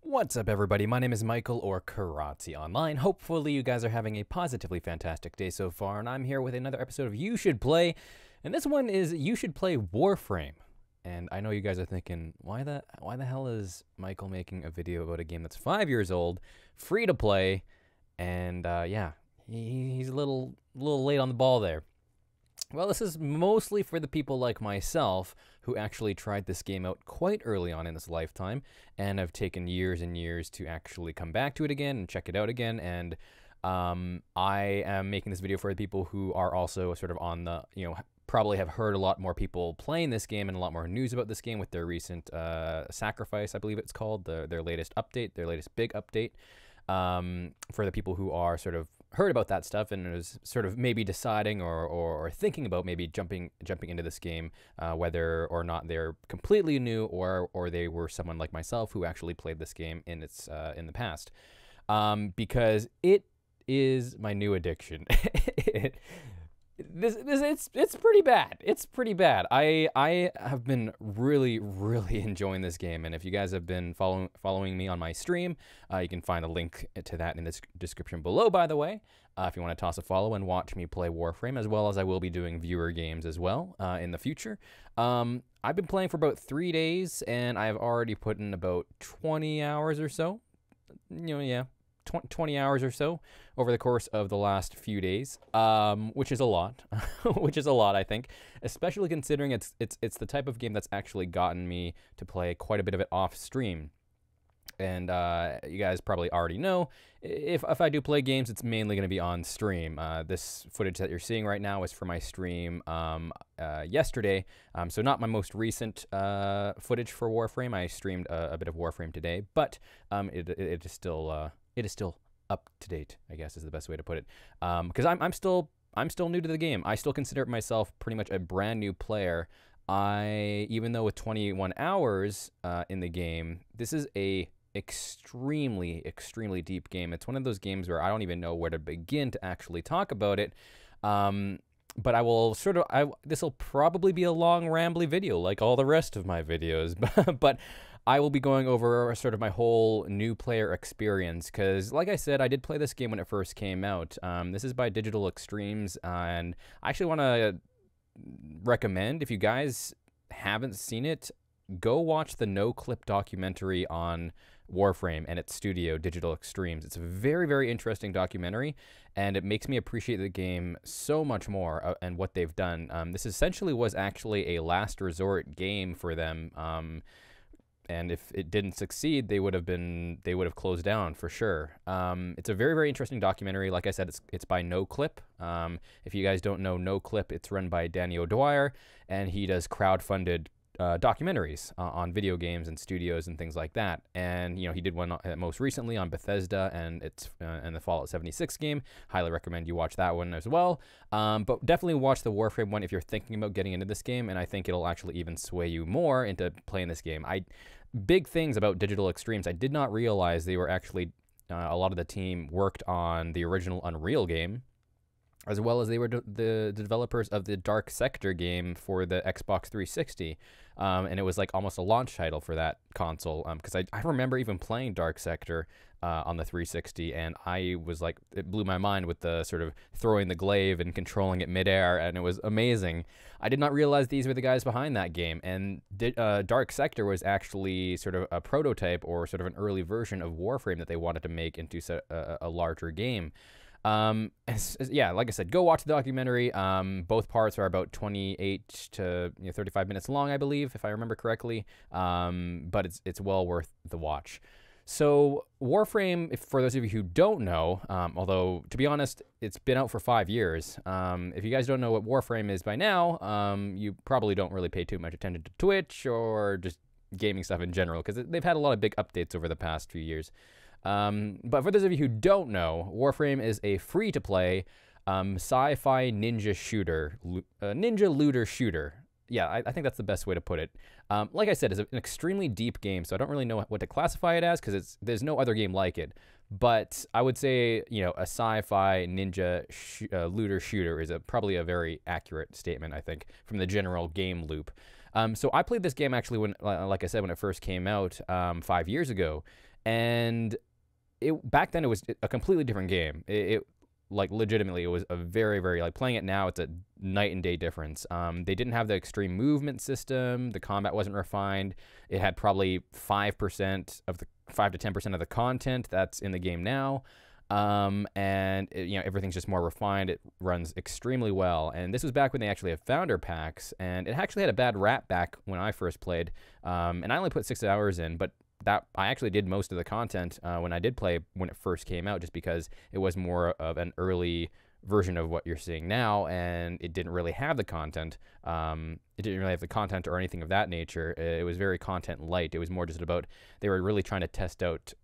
What's up, everybody? My name is Michael, or Kiratze online. Hopefully you guys are having a positively fantastic day so far, and I'm here with another episode of You Should Play, and this one is You Should Play Warframe. And I know you guys are thinking, why the hell is Michael making a video about a game that's 5 years old, free to play, and yeah, he's a little late on the ball there. Well, this is mostly for the people like myself who actually tried this game out quite early on in this lifetime and have taken years and years to actually come back to it again and check it out again. And I am making this video for the people who are also sort of on the, probably have heard a lot more people playing this game and a lot more news about this game with their recent Sacrifice, I believe it's called, their latest update, their latest big update. For the people who are sort of heard about that stuff and is sort of maybe deciding or thinking about maybe jumping into this game, whether or not they're completely new or they were someone like myself who actually played this game in the past, because it is my new addiction. It's pretty bad. It's pretty bad. I have been really enjoying this game, and if you guys have been following me on my stream, you can find a link to that in the description below, by the way, if you want to toss a follow and watch me play Warframe, as well as I will be doing viewer games as well in the future. I've been playing for about 3 days, and I've already put in about 20 hours or so. 20 hours or so over the course of the last few days, which is a lot, I think, especially considering it's the type of game that's actually gotten me to play quite a bit of it off stream. And you guys probably already know, if I do play games, it's mainly going to be on stream. This footage that you're seeing right now is for my stream yesterday, so not my most recent footage for Warframe. I streamed a bit of Warframe today, but it is still up to date, I guess is the best way to put it. Because I'm still new to the game. I still consider myself pretty much a brand new player. Even though with 21 hours in the game, this is a extremely deep game. It's one of those games where I don't even know where to begin to actually talk about it. But I will this will probably be a long rambly video like all the rest of my videos, but I will be going over sort of my whole new player experience, because like I said, I did play this game when it first came out. This is by Digital Extremes, and I actually want to recommend, if you guys haven't seen it, go watch the No Clip documentary on Warframe and its studio, Digital Extremes. It's a very interesting documentary, and it makes me appreciate the game so much more and what they've done. This essentially was actually a last resort game for them. And if it didn't succeed, they would have closed down for sure. It's a very interesting documentary. Like I said, it's by No Clip. If you guys don't know No Clip, it's run by Danny O'Dwyer, and he does crowd-funded documentaries on video games and studios and things like that. And he did one most recently on Bethesda and the Fallout 76 game. Highly recommend you watch that one as well. But definitely watch the Warframe one if you're thinking about getting into this game, and I think it'll actually even sway you more into playing this game. Big things about Digital Extremes, I did not realize they were actually a lot of the team worked on the original Unreal game, as well as they were the developers of the Dark Sector game for the Xbox 360. And it was like almost a launch title for that console, because I remember even playing Dark Sector on the 360, and I was like, it blew my mind with the sort of throwing the glaive and controlling it midair, and it was amazing. I did not realize these were the guys behind that game, and Dark Sector was actually sort of a prototype or sort of an early version of Warframe that they wanted to make into a larger game. Yeah, like I said, go watch the documentary. Both parts are about 28 to 35 minutes long, I believe, if I remember correctly. But it's well worth the watch. So Warframe, for those of you who don't know, although to be honest, it's been out for 5 years. If you guys don't know what Warframe is by now, you probably don't really pay too much attention to Twitch or just gaming stuff in general, because they've had a lot of big updates over the past few years. But for those of you who don't know, Warframe is a free-to-play sci-fi ninja shooter, ninja looter shooter. Yeah, I think that's the best way to put it. Like I said, it's an extremely deep game, so I don't really know what to classify it as, because there's no other game like it. But I would say, a sci-fi ninja looter shooter is probably a very accurate statement, I think, from the general game loop. So I played this game actually when, like I said, when it first came out 5 years ago. And back then it was a completely different game. Like legitimately, it was a very, very, like playing it now, it's a night and day difference. They didn't have the extreme movement system. The combat wasn't refined. It had probably 5% of the 5 to 10% of the content that's in the game now. And everything's just more refined. It runs extremely well. And this was back when they actually had founder packs, and it actually had a bad rap back when I first played. And I only put 6 hours in, but that I actually did most of the content when I did play when it first came out, just because it was more of an early version of what you're seeing now, and it didn't really have the content. It didn't really have the content or anything of that nature. It was very content light. It was more just about, they were really trying to test out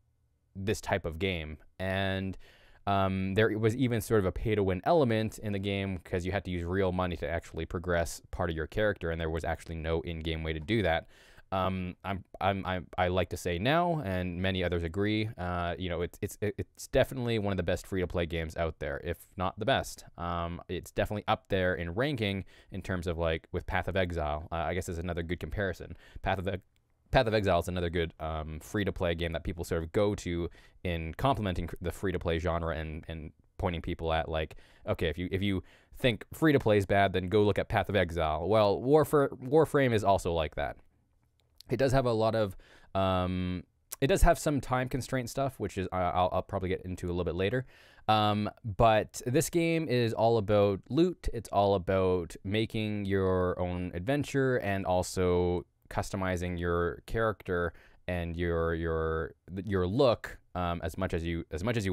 this type of game. And there was even sort of a pay-to-win element in the game, because you had to use real money to actually progress part of your character, and there was actually no in-game way to do that. I like to say now, and many others agree, it's definitely one of the best free-to-play games out there, if not the best. It's definitely up there in ranking in terms of, like, with Path of Exile. I guess is another good comparison. Path of Exile is another good free-to-play game that people sort of go to in complementing the free-to-play genre and pointing people at, like, okay, if you think free-to-play is bad, then go look at Path of Exile. Well, Warframe is also like that. It does have a lot of, it does have some time constraint stuff, which is I'll probably get into a little bit later. But this game is all about loot. It's all about making your own adventure and also customizing your character and your look as much as you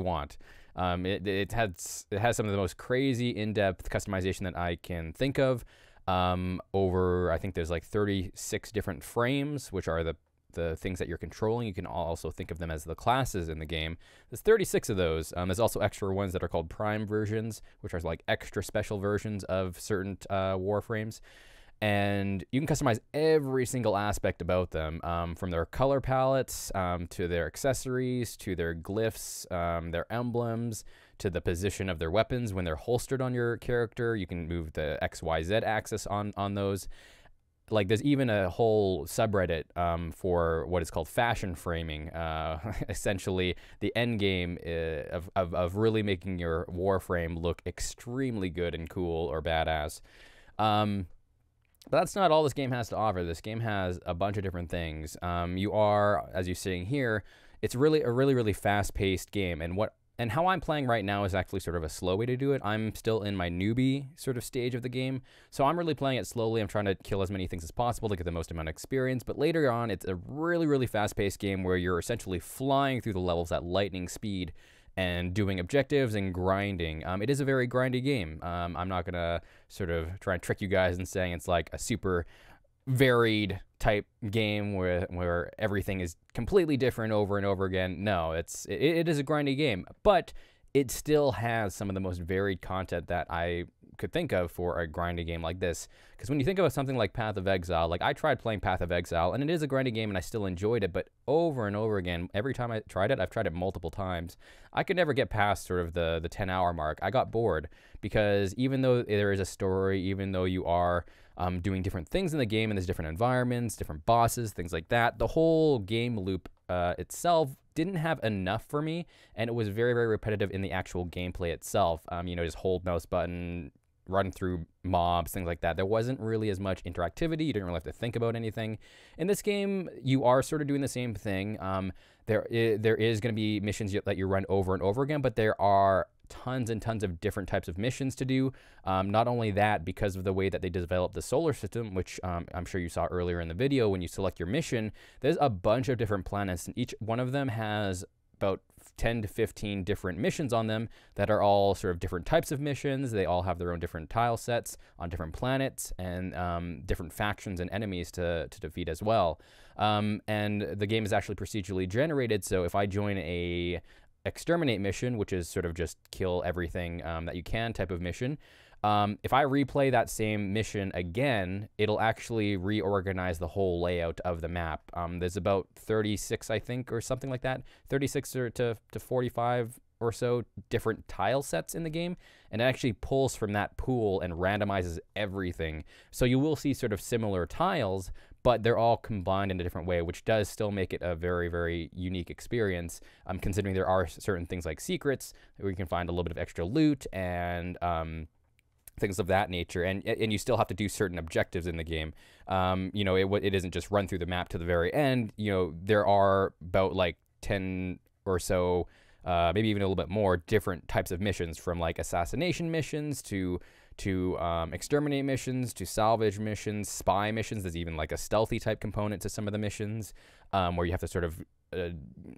want. It has some of the most crazy in-depth customization that I can think of. I think there's like 36 different frames, which are the things that you're controlling. You can also think of them as the classes in the game. There's 36 of those. There's also extra ones that are called prime versions, which are like extra special versions of certain warframes. And you can customize every single aspect about them, from their color palettes, to their accessories, to their glyphs, their emblems, to the position of their weapons when they're holstered on your character. You can move the XYZ axis on those. Like, there's even a whole subreddit for what is called fashion framing, essentially the end game of really making your Warframe look extremely good and cool or badass. But that's not all this game has to offer. This game has a bunch of different things. You are, as you're seeing here, it's really a really fast-paced game. And how I'm playing right now is actually sort of a slow way to do it. I'm still in my newbie sort of stage of the game, so I'm really playing it slowly. I'm trying to kill as many things as possible to get the most amount of experience. But later on, it's a really fast-paced game where you're essentially flying through the levels at lightning speed and doing objectives and grinding. It is a very grindy game. I'm not gonna sort of try and trick you guys in saying it's like a super varied type game where everything is completely different over and over again. No, it is a grindy game, but it still has some of the most varied content that I could think of for a grindy game like this. Because when you think about something like Path of Exile, like I tried playing Path of Exile, and it is a grindy game, and I still enjoyed it, but over and over again, every time I tried it, I've tried it multiple times, I could never get past sort of the 10-hour mark. I got bored, because even though there is a story, even though you are doing different things in the game, and there's different environments, different bosses, things like that, the whole game loop itself didn't have enough for me, and it was very repetitive in the actual gameplay itself. Just hold mouse button, run through mobs, things like that. There wasn't really as much interactivity. You didn't really have to think about anything. In this game, you are sort of doing the same thing. There is going to be missions that you run over and over again, but there are tons and tons of different types of missions to do. Not only that, because of the way that they developed the solar system, which I'm sure you saw earlier in the video, when you select your mission, there's a bunch of different planets, and each one of them has about 10 to 15 different missions on them that are all sort of different types of missions. They all have their own different tile sets on different planets, and different factions and enemies to defeat as well. And the game is actually procedurally generated, so if I join a exterminate mission, which is sort of just kill everything that you can type of mission, if I replay that same mission again, it'll actually reorganize the whole layout of the map. There's about 36, I think, or something like that, 36 to 45 or so different tile sets in the game, and it actually pulls from that pool and randomizes everything. So you will see sort of similar tiles, but they're all combined in a different way, which does still make it a very, very unique experience, considering there are certain things like secrets where you can find a little bit of extra loot and things of that nature, and you still have to do certain objectives in the game. You know, it isn't just run through the map to the very end. You know, there are about like 10 or so, maybe even a little bit more, different types of missions, from like assassination missions to exterminate missions, to salvage missions, spy missions. There's even like a stealthy type component to some of the missions, where you have to sort of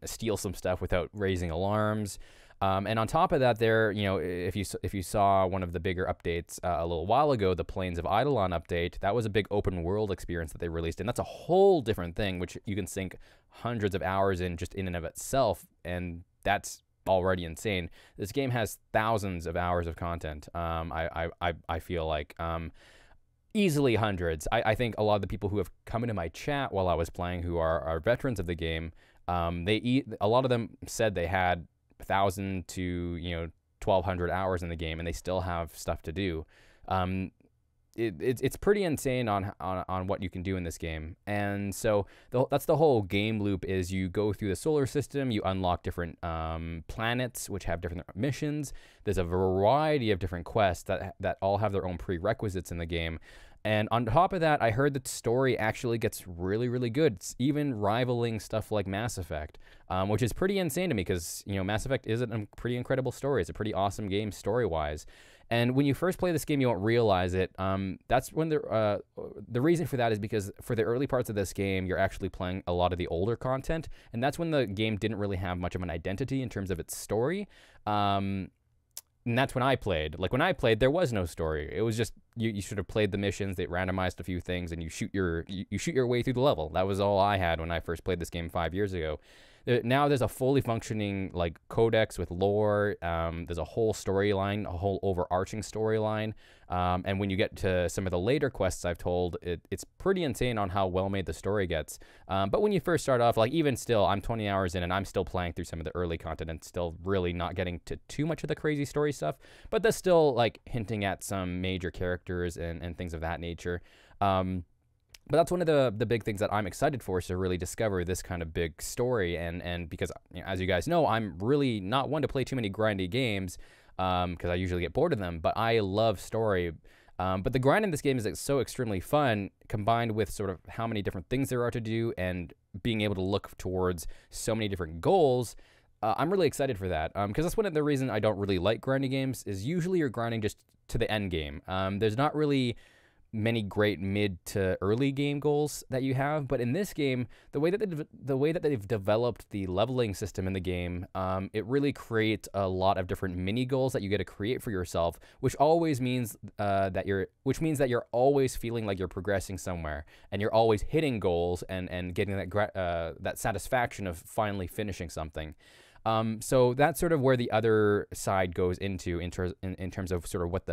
steal some stuff without raising alarms. And on top of that, there, you know, if you saw one of the bigger updates a little while ago, the Plains of Eidolon update, that was a big open world experience that they released, and that's a whole different thing, which you can sink hundreds of hours in just in and of itself, and that's already insane. This game has thousands of hours of content. I feel like easily hundreds. I think a lot of the people who have come into my chat while I was playing, who are veterans of the game, a lot of them said they had 1,000 to 1,200 hours in the game, and they still have stuff to do. It's pretty insane on what you can do in this game. And so that's the whole game loop. Is you go through the solar system, you unlock different planets which have different missions. There's a variety of different quests that all have their own prerequisites in the game. And on top of that, I heard that the story actually gets really, really good. It's even rivaling stuff like Mass Effect, which is pretty insane to me, because Mass Effect is a pretty incredible story. It's a pretty awesome game story-wise. And when you first play this game, you won't realize it. That's when the reason for that is because for the early parts of this game, you're actually playing a lot of the older content, and that's when the game didn't really have much of an identity in terms of its story. And that's when I played. Like, when I played, there was no story. It was just you sort of played the missions. They randomized a few things, and you shoot your way through the level. That was all I had when I first played this game 5 years ago. Now there's a fully functioning like codex with lore. There's a whole storyline, a whole overarching storyline. And when you get to some of the later quests I've told, it's pretty insane on how well made the story gets. But when you first start off, like, even still, I'm 20 hours in and I'm still playing through some of the early content and still really not getting to too much of the crazy story stuff. But that's still like hinting at some major characters and things of that nature. But that's one of the big things that I'm excited for, is to really discover this kind of big story. And because, as you guys know, I'm really not one to play too many grindy games, because I usually get bored of them, but I love story. But the grind in this game is so extremely fun, combined with sort of how many different things there are to do and being able to look towards so many different goals. I'm really excited for that, because that's one of the reasons I don't really like grinding games, is usually you're grinding just to the end game. There's not really many great mid to early game goals that you have, but in this game, the way that they've developed the leveling system in the game, it really creates a lot of different mini goals that you get to create for yourself, which always means that you're always feeling like you're progressing somewhere, and you're always hitting goals and getting that satisfaction of finally finishing something. So that's sort of where the other side goes into in terms of sort of what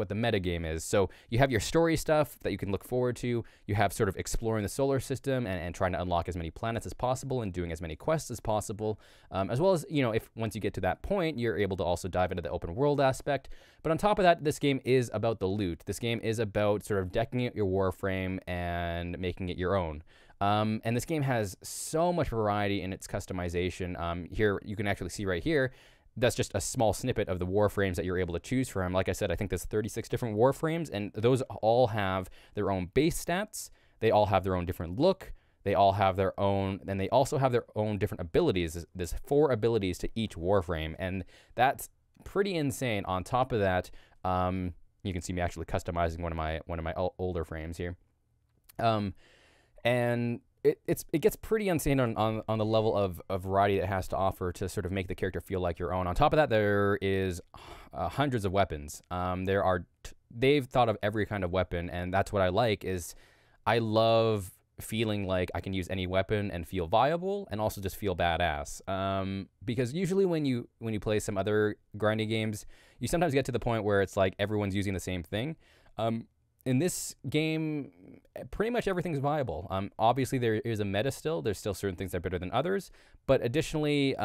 the meta game is. So you have your story stuff that you can look forward to. You have sort of exploring the solar system and trying to unlock as many planets as possible and doing as many quests as possible, as well as, if once you get to that point, you're able to also dive into the open world aspect. But on top of that, this game is about the loot. This game is about sort of decking out your Warframe and making it your own. And this game has so much variety in its customization. Here, you can actually see right here, that's just a small snippet of the Warframes that you're able to choose from. Like I said, I think there's 36 different Warframes, and those all have their own base stats. They all have their own different look. They all have their own, and they also have their own different abilities. There's 4 abilities to each Warframe, and that's pretty insane. On top of that, you can see me actually customizing one of my older frames here. And it gets pretty insane on the level of variety it has to offer to sort of make the character feel like your own. On top of that, there is hundreds of weapons. They've thought of every kind of weapon, and that's what I like. Is I love feeling like I can use any weapon and feel viable, and also just feel badass. Because usually when you play some other grinding games, you sometimes get to the point where it's like everyone's using the same thing. In this game, pretty much everything's viable. Obviously, there is a meta still. There's still certain things that are better than others. But additionally,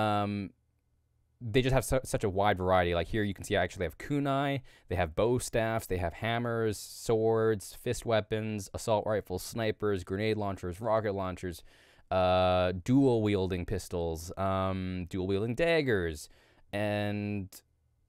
they just have such a wide variety. Like here you can see I actually have kunai, they have bow staffs, they have hammers, swords, fist weapons, assault rifles, snipers, grenade launchers, rocket launchers, dual wielding pistols, dual wielding daggers, and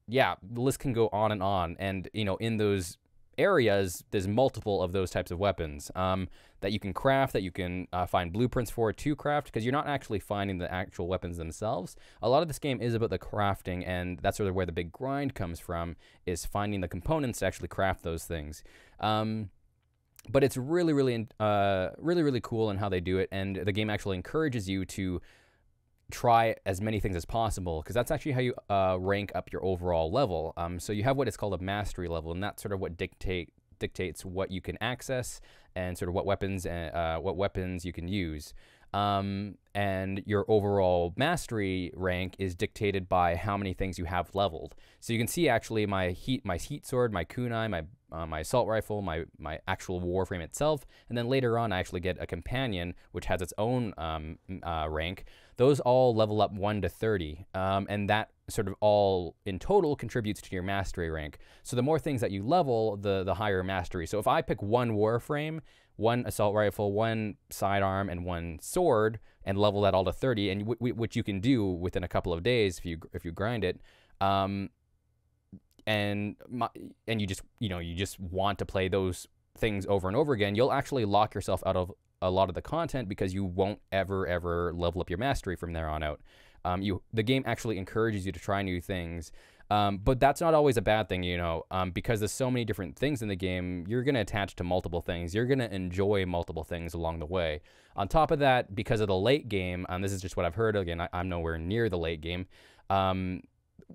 yeah, the list can go on and on. And you know, in those areas, there's multiple of those types of weapons that you can craft, that you can find blueprints for to craft, because you're not actually finding the actual weapons themselves. A lot of this game is about the crafting, and that's sort of where the big grind comes from, is finding the components to actually craft those things. But it's really, really, really cool in how they do it, and the game actually encourages you to try as many things as possible, because that's actually how you rank up your overall level. So you have what is called a mastery level, and that's sort of what dictates what you can access and sort of what weapons you can use. And your overall mastery rank is dictated by how many things you have leveled. So you can see actually my heat sword, my kunai, my assault rifle, my actual Warframe itself, and then later on I actually get a companion which has its own rank. Those all level up 1 to 30, and that sort of all in total contributes to your mastery rank. So the more things that you level, the higher mastery. So if I pick one Warframe, one assault rifle, one sidearm, and one sword, and level that all to 30, and which you can do within a couple of days if you grind it, and you just want to play those things over and over again, you'll actually lock yourself out of a lot of the content, because you won't ever level up your mastery from there on out. The game actually encourages you to try new things, but that's not always a bad thing, you know, because there's so many different things in the game. You're going to attach to multiple things. You're going to enjoy multiple things along the way. On top of that, because of the late game, this is just what I've heard. Again, I'm nowhere near the late game.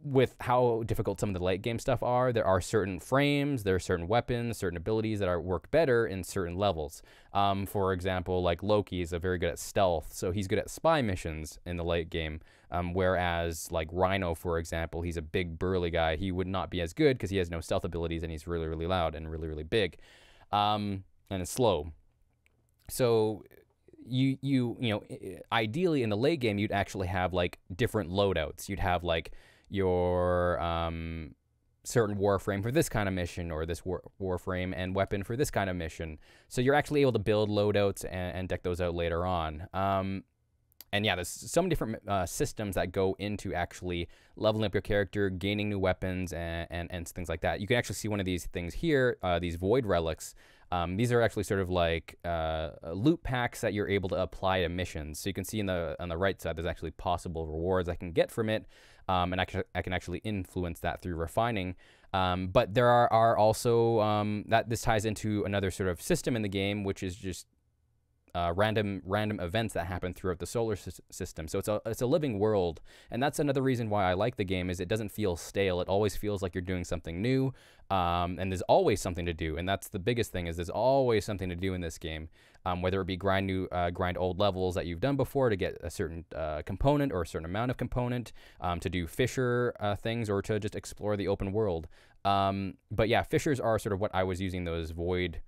With how difficult some of the late game stuff are, there are certain frames, there are certain weapons, certain abilities that work better in certain levels. For example, like Loki is very good at stealth, so he's good at spy missions in the late game. Whereas like Rhino, for example, he's a big burly guy. He would not be as good because he has no stealth abilities, and he's really loud and really big, and it's slow. So you know, ideally in the late game, you'd actually have like different loadouts. You'd have like your certain Warframe for this kind of mission, or this Warframe and weapon for this kind of mission. So you're actually able to build loadouts and deck those out later on. And yeah, there's so many different systems that go into actually leveling up your character, gaining new weapons, and things like that. You can actually see one of these things here, these void relics. These are actually sort of like loot packs that you're able to apply to missions. So you can see on the right side, there's actually possible rewards I can get from it, and I can actually influence that through refining. But there are also that this ties into another sort of system in the game, which is just random events that happen throughout the solar system. So it's a living world, and that's another reason why I like the game, is it doesn't feel stale. It always feels like you're doing something new, and there's always something to do. And that's the biggest thing, is there's always something to do in this game, whether it be grind old levels that you've done before to get a certain component or a certain amount of component, to do Fisher things, or to just explore the open world. But yeah, Fishers are sort of what I was using those void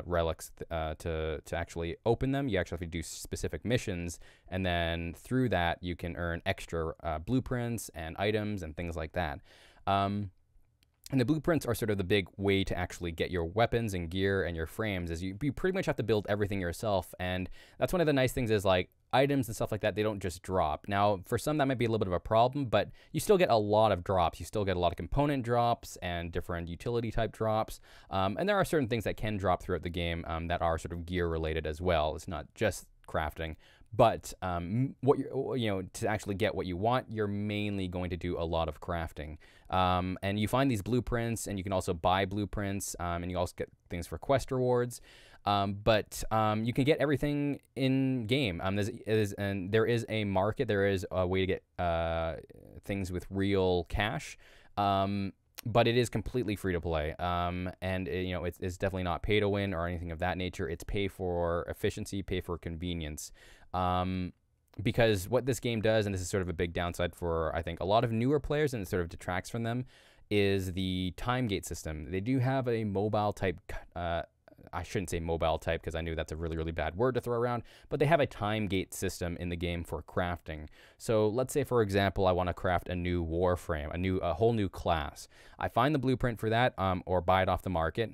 relics to actually open them. You actually have to do specific missions, and then through that you can earn extra blueprints and items and things like that. And the blueprints are sort of the big way to actually get your weapons and gear and your frames, is you pretty much have to build everything yourself. And that's one of the nice things, is like items and stuff like that, they don't just drop. Now, for some that might be a little bit of a problem, but you still get a lot of drops. You still get a lot of component drops and different utility type drops. And there are certain things that can drop throughout the game that are sort of gear related as well. It's not just crafting. But to actually get what you want, you're mainly going to do a lot of crafting. And you find these blueprints, and you can also buy blueprints, and you also get things for quest rewards. But you can get everything in game. There is a market. There is a way to get things with real cash. But it is completely free to play, and it's definitely not pay to win or anything of that nature. It's pay for efficiency, pay for convenience, because what this game does, and this is sort of a big downside for I think a lot of newer players, and it sort of detracts from them, is the time gate system. They do have a mobile type I shouldn't say mobile type because I knew that's a really, really bad word to throw around, but they have a time gate system in the game for crafting. So let's say, for example, I want to craft a new Warframe, a whole new class. I find the blueprint for that, or buy it off the market,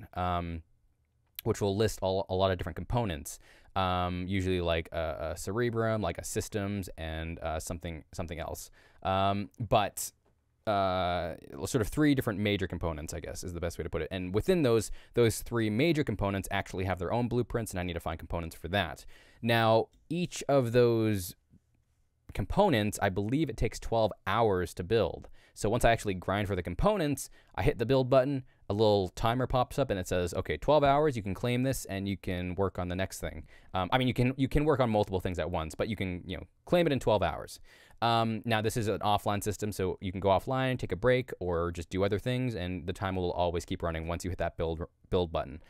which will list a lot of different components. Usually like a cerebrum, like a systems, and something else. But sort of 3 different major components, I guess, is the best way to put it. And within those 3 major components actually have their own blueprints, and I need to find components for that. Now, each of those components, I believe it takes 12 hours to build. So once I actually grind for the components, I hit the build button, a little timer pops up and it says, okay, 12 hours, you can claim this and you can work on the next thing. I mean, you can work on multiple things at once, but you can, claim it in 12 hours. Now this is an offline system, so you can go offline, take a break, or just do other things, and the time will always keep running once you hit that build button.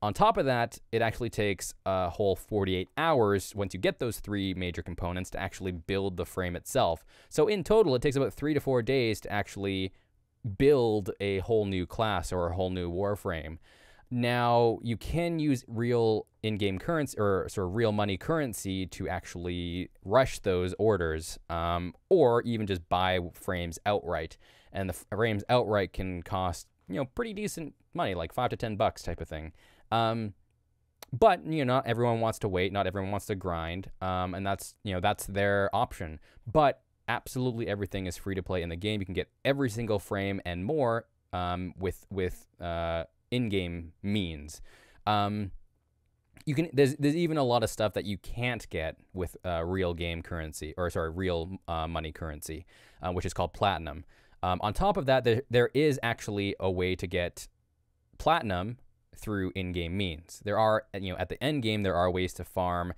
On top of that, it actually takes a whole 48 hours once you get those 3 major components to actually build the frame itself. So in total, it takes about 3 to 4 days to actually build a whole new class or a whole new Warframe. Now, you can use real in-game currency or sort of real money currency to actually rush those orders, or even just buy frames outright. And the frames outright can cost, pretty decent money, like $5 to $10 type of thing. But not everyone wants to wait, not everyone wants to grind, and that's their option. But absolutely everything is free to play in the game. You can get every single frame and more with in-game means. There's even a lot of stuff that you can't get with real game currency, or sorry, real money currency, which is called platinum. On top of that, there is actually a way to get platinum through in-game means. There are, at the end game, there are ways to farm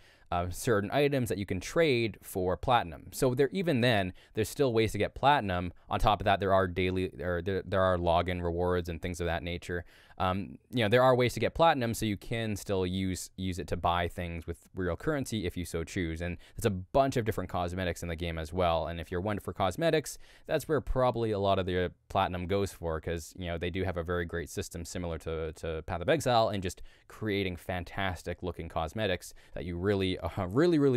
certain items that you can trade for platinum. So even then, there's still ways to get platinum. On top of that, there are there are login rewards and things of that nature. There are ways to get platinum, so you can still use it to buy things with real currency if you so choose. And there's a bunch of different cosmetics in the game as well. And if you're one for cosmetics, that's where probably a lot of the platinum goes for, because they do have a very great system similar to Path of Exile, and just creating fantastic looking cosmetics that you really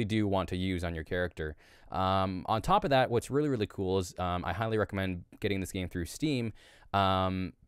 do want to use on your character. On top of that, what's really cool is I highly recommend getting this game through Steam,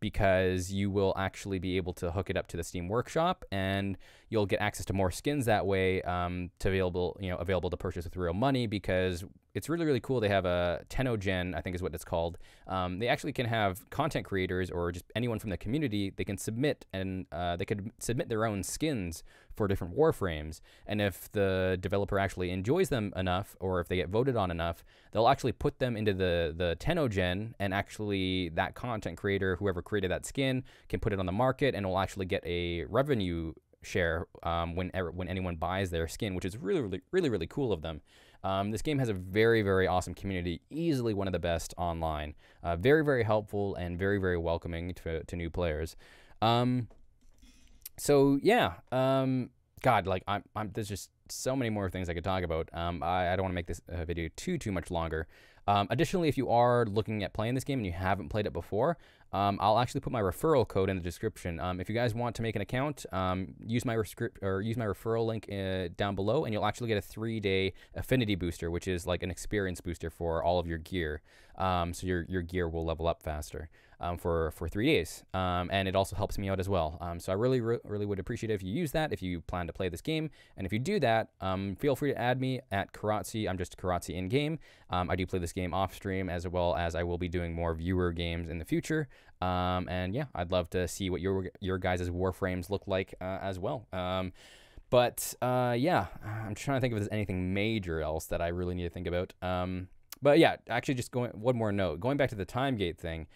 because you will actually be able to hook it up to the Steam Workshop, and you'll get access to more skins that way, available to purchase with real money, because it's really cool. They have a Tenogen, I think is what it's called. They actually can have content creators or just anyone from the community. They can submit, and they could submit their own skins for different Warframes. And if the developer actually enjoys them enough, or if they get voted on enough, they'll actually put them into the Tenogen, and actually that content creator, whoever created that skin, can put it on the market, and will actually get a revenue share when anyone buys their skin, which is really cool of them. This game has a very awesome community, easily one of the best online. Very helpful and very welcoming to new players. So yeah, God, like there's just so many more things I could talk about. I don't want to make this video too much longer. Additionally, if you are looking at playing this game and you haven't played it before, I'll actually put my referral code in the description. If you guys want to make an account, use my referral link down below, and you'll actually get a 3-day affinity booster, which is like an experience booster for all of your gear. So your gear will level up faster for 3 days, and it also helps me out as well. So I really would appreciate it if you use that if you plan to play this game. And if you do that, feel free to add me at Kiratze. I'm just Kiratze in game. I do play this game off stream, as well as I will be doing more viewer games in the future. And yeah, I'd love to see what your guys' Warframes look like as well. But yeah, I'm trying to think if there's anything major else that I really need to think about. But yeah, actually, just one more note. Going back to the time gate thing,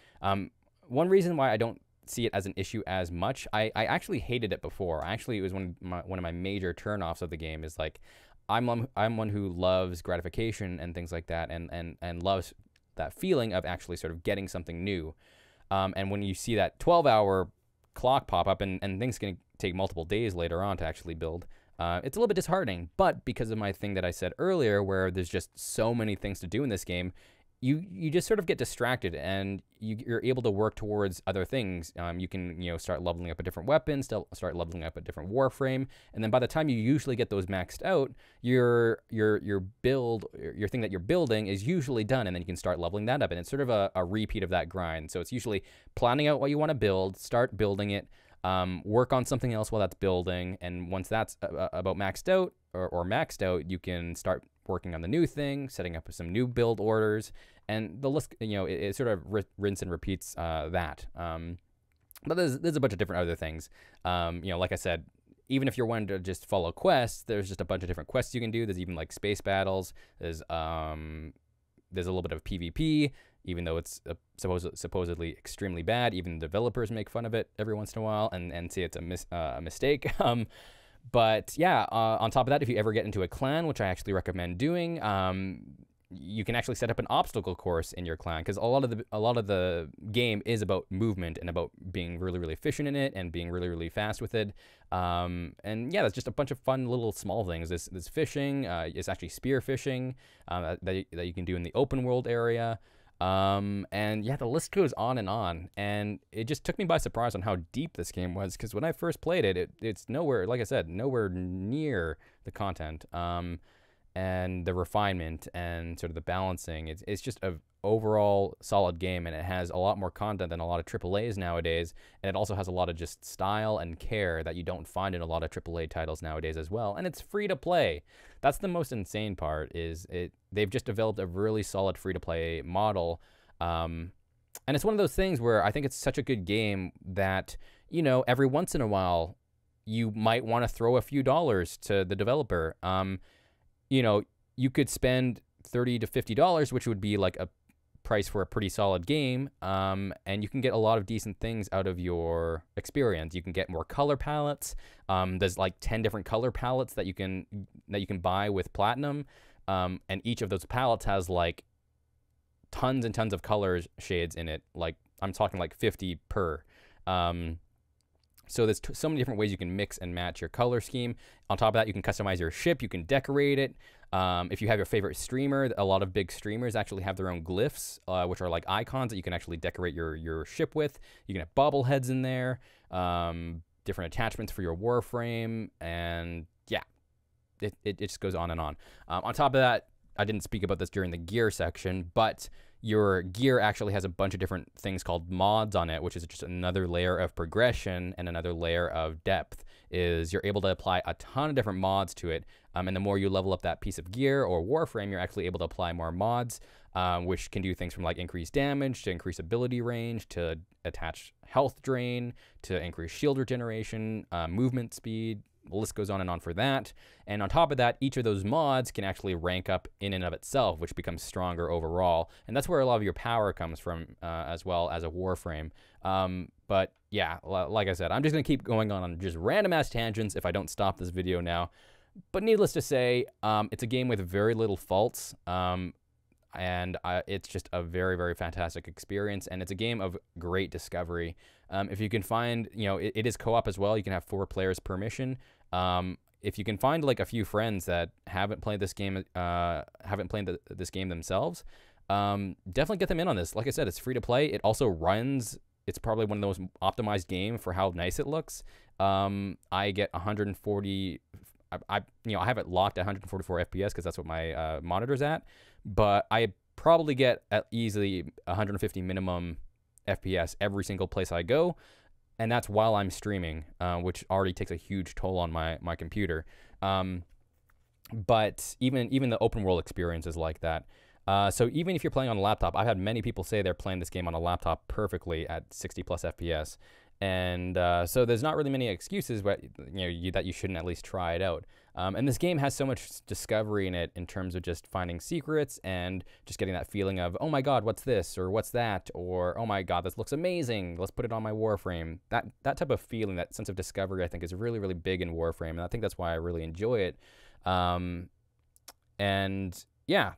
one reason why I don't see it as an issue as much, I actually hated it before. Actually, it was one of my major turnoffs of the game. Is like, I'm one who loves gratification and things like that, and loves that feeling of actually sort of getting something new. And when you see that 12-hour clock pop up, and things can take multiple days later on to actually build, it's a little bit disheartening. But because of my thing that I said earlier, where there's just so many things to do in this game, you just sort of get distracted, and you're able to work towards other things. You can start leveling up a different weapon, start leveling up a different Warframe, and then by the time you usually get those maxed out, your thing that you're building is usually done, and then you can start leveling that up, and it's sort of a repeat of that grind. So it's usually planning out what you want to build, start building it, work on something else while that's building, and once that's about maxed out or maxed out, you can start working on the new thing, setting up some new build orders, and the list, it sort of rinse and repeats that. But there's a bunch of different other things. Like I said, even if you're wanting to just follow quests, there's just a bunch of different quests you can do. There's even like space battles. There's a little bit of PvP, even though it's supposedly extremely bad. Even the developers make fun of it every once in a while and say it's a mistake. But yeah, on top of that, if you ever get into a clan, which I actually recommend doing, you can actually set up an obstacle course in your clan, because a lot of the game is about movement and about being really, really efficient in it and being really, really fast with it. And yeah, that's just a bunch of fun little small things. This fishing, it's actually spear fishing that you can do in the open world area. And yeah, the list goes on, and it just took me by surprise on how deep this game was, because when I first played it, it's nowhere, like I said, nowhere near the content, and the refinement and sort of the balancing. It's just a overall solid game, and it has a lot more content than a lot of AAAs nowadays, and it also has a lot of just style and care that you don't find in a lot of AAA titles nowadays as well, and it's free to play. That's the most insane part, is they've just developed a really solid free-to-play model, and it's one of those things where I think it's such a good game that, every once in a while, you might want to throw a few dollars to the developer. You could spend $30 to $50, which would be like a price for a pretty solid game, and you can get a lot of decent things out of your experience. You can get more color palettes. There's like 10 different color palettes that you can buy with Platinum, and each of those palettes has like tons and tons of color shades in it. Like, I'm talking like 50 per. So there's so many different ways you can mix and match your color scheme. On top of that, you can customize your ship. You can decorate it. If you have your favorite streamer, a lot of big streamers actually have their own glyphs, which are like icons that you can actually decorate your ship with. You can have bobbleheads in there, different attachments for your Warframe, and yeah, it just goes on and on. On top of that, I didn't speak about this during the gear section, but your gear actually has a bunch of different things called mods on it, which is just another layer of progression and another layer of depth. Is you're able to apply a ton of different mods to it, and the more you level up that piece of gear or Warframe, you're actually able to apply more mods, which can do things from like increase damage to increase ability range to attach health drain to increase shield regeneration, movement speed. The list goes on and on for that. And on top of that, each of those mods can actually rank up in and of itself, which becomes stronger overall. And that's where a lot of your power comes from, as well as a Warframe. But yeah, like I said, I'm just going to keep going on just random ass tangents if I don't stop this video now. But needless to say, it's a game with very little faults. And it's just a very, very fantastic experience, and it's a game of great discovery. If you can find, it is co-op as well. You can have 4 players per mission. If you can find like a few friends that haven't played this game, this game themselves, definitely get them in on this. Like I said, it's free to play. It also runs. It's probably one of the most optimized games for how nice it looks. I get 140. I have it locked at 144 FPS because that's what my monitor's at. But I probably get at easily 150 minimum FPS every single place I go, and that's while I'm streaming, which already takes a huge toll on my computer. But even the open world experience is like that. So even if you're playing on a laptop, I've had many people say they're playing this game on a laptop perfectly at 60 plus FPS. And so there's not really many excuses, but that you shouldn't at least try it out. And this game has so much discovery in it in terms of just finding secrets and just getting that feeling of, oh my god, what's this, or what's that, or oh my god, this looks amazing, let's put it on my Warframe. That type of feeling, that sense of discovery, I think is really, really big in Warframe, and I think that's why I really enjoy it. And yeah,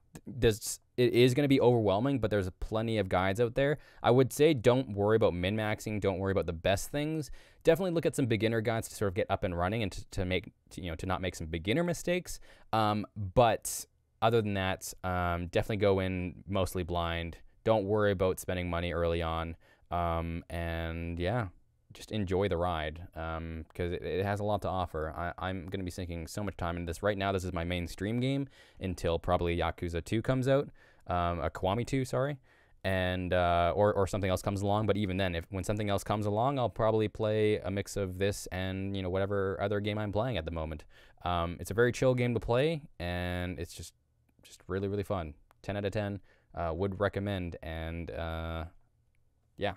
it is going to be overwhelming, but there's plenty of guides out there. I would say don't worry about min-maxing, don't worry about the best things. Definitely look at some beginner guides to sort of get up and running and to not make some beginner mistakes. But other than that, definitely go in mostly blind. Don't worry about spending money early on. And yeah, just enjoy the ride, because it has a lot to offer. I'm going to be sinking so much time into this. Right now, this is my main stream game until probably Yakuza 2 comes out, Kiwami 2, sorry, and or something else comes along. But even then, when something else comes along, I'll probably play a mix of this and, you know, whatever other game I'm playing at the moment. It's a very chill game to play, and it's just really, really fun. 10 out of 10, would recommend, and yeah.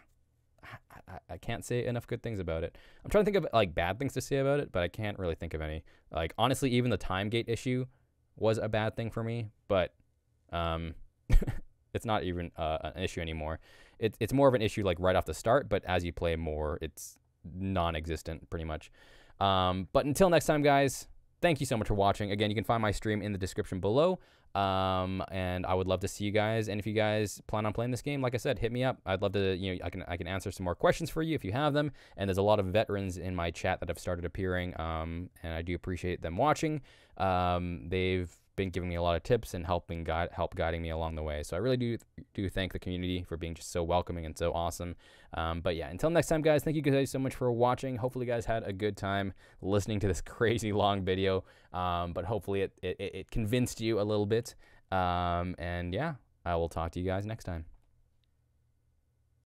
I can't say enough good things about it. I'm trying to think of like bad things to say about it, but I can't really think of any. Like, honestly, even the time gate issue was a bad thing for me, but it's not even an issue anymore. It's more of an issue like right off the start, but as you play more, it's non-existent pretty much. But until next time, guys, thank you so much for watching. Again, you can find my stream in the description below. And I would love to see you guys. And if you guys plan on playing this game, like I said, hit me up. I'd love to, you know, I can answer some more questions for you if you have them. And there's a lot of veterans in my chat that have started appearing. And I do appreciate them watching. They've been giving me a lot of tips and help guiding me along the way. So I really do thank the community for being just so welcoming and so awesome. But yeah, until next time, guys, thank you guys so much for watching. Hopefully you guys had a good time listening to this crazy long video. But hopefully it convinced you a little bit. And yeah, I will talk to you guys next time.